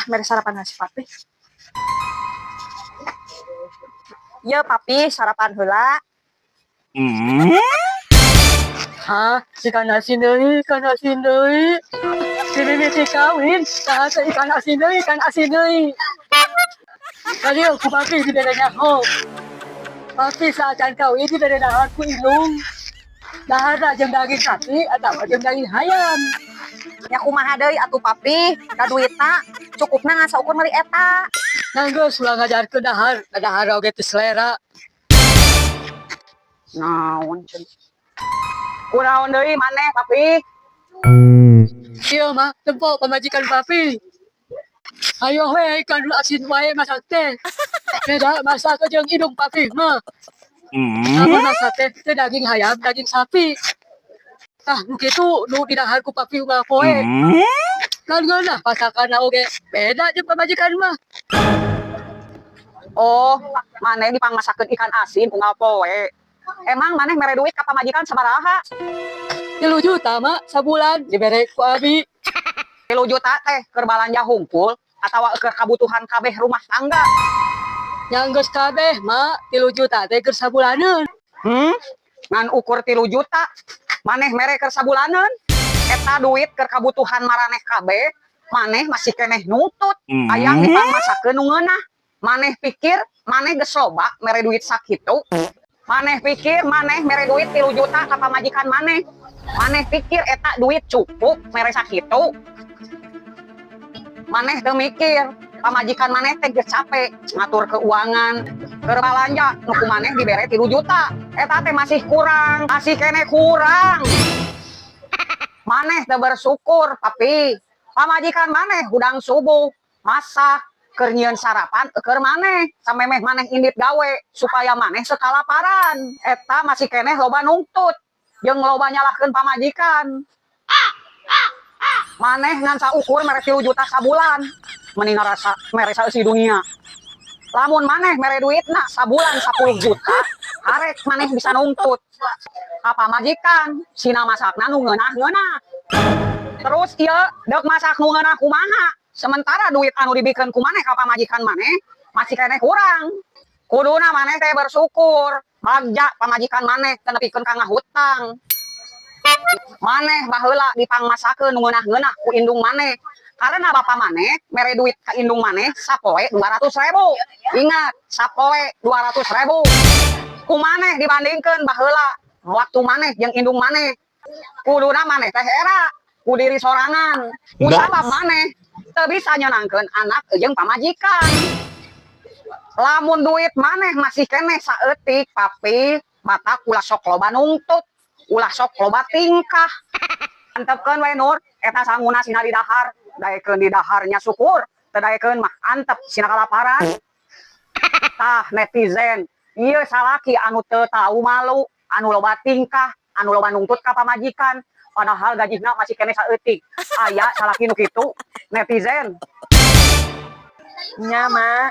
Mari sarapan nasi papi. Ya papi sarapan heula. Hah, ikan asin deui, ikan asin deui. Si kawin, saha ikan asin deui, ikan asin deui. Tadi aku papi di dadanya ho. Papi saat kawin di dadanya aku indung. Dahar jeung daging sapi atau jeung daging hayam. Ya kumaha deui atuh papi, da duitna cukupna ngasaukur meuli eta. Nanggeus ulah ngajarkeun dahar oge teu selera. Naon cenah. Kunaon deui maneh papi? Ieu mah tempo pamajikan papi. Ayo we ikan asin wae masak teh. Beda masak jeung indung papi mah. Amun masak teh teh daging hayam, daging sapi. Ah, nu kitu nu didahar ku papi mah poe. Kan geunah pasakanna oge beda jeung pamajikan mah. Oh, maneh dipangmasakeun ikan asin unggal poe. Emang maneh mere duit ka pamajikan sabaraha? 3 juta mah sabulan dibere ku abi. 3 juta teh keur balanja hungkul atawa keur kabutuhan kabeh rumah tangga? Yang geus kabeh mah 3 juta teh keur sabulaneun. Ngan ukur 3 juta maneh mere keur sabulaneun. Eta duit keur kabutuhan maraneh kabeh, maneh masih keneh nuntut. Hayang dipangmasakeun nu ngeunah. Maneh pikir maneh geus loba mere duit sakitu? Maneh pikir maneh mere duit 3 juta ka pamajikan maneh? Maneh pikir eta duit cukup mere sakitu? Maneh teu mikir pamajikan maneh teh geus capek ngatur keuangan, keur balanja nu ku maneh dibere 3 juta. Eta teh masih kurang, masih keneh kurang. Maneh teu bersyukur papi. Pamajikan maneh hudang subuh masak keur nyieun sarapan keur maneh samemeh maneh indit gawe supaya maneh teu kalaparan. Eta masih keneh loba nungtut jeung loba nyalahkeun pamajikan. Maneh ngan saukur mere 3 juta sabulan mending ngarasa mere saeusi dunia. Lamun maneh mere duitna sabulan 10 juta arek maneh bisa nungtut ka pamajikan sina masakna nu ngeunah-ngeunah. Terus ieu deuk masak nu ngeunah kumaha? Sementara duit anu dibikeun ku maneh ka pamajikan maneh masih keneh kurang. Kuduna maneh teh bersyukur bagja pamajikan maneh teu nepikeun ka ngahutang. Maneh baheula dipangmasakeun nu ngeunah-ngeunah ku indung maneh. Karena bapa maneh mere duit ka indung maneh sapoe 200.000. Ingat, sapoe 200.000. Ku maneh dibandingkeun baheula waktu maneh jeung indung maneh. Kuduna maneh teh era ku diri sorangan. Ku sabab maneh teu bisa nyenangkeun anak jeung pamajikan. Lamun duit maneh masih keneh saeutik papi, matak ulah sok loba nungtut, ulah sok loba tingkah. Antepkeun we Nur, eta sanguna sina di dahar, daekeun di daharnya syukur, teu daekeun mah antep sina kalaparan. Tah netizen, ieu salaki anu teu tau malu, anu loba tingkah, anu loba nungtut ka pamajikan, padahal gajina masih keneh saeutik. Aya salaki nu kitu, netizen. Nya mak.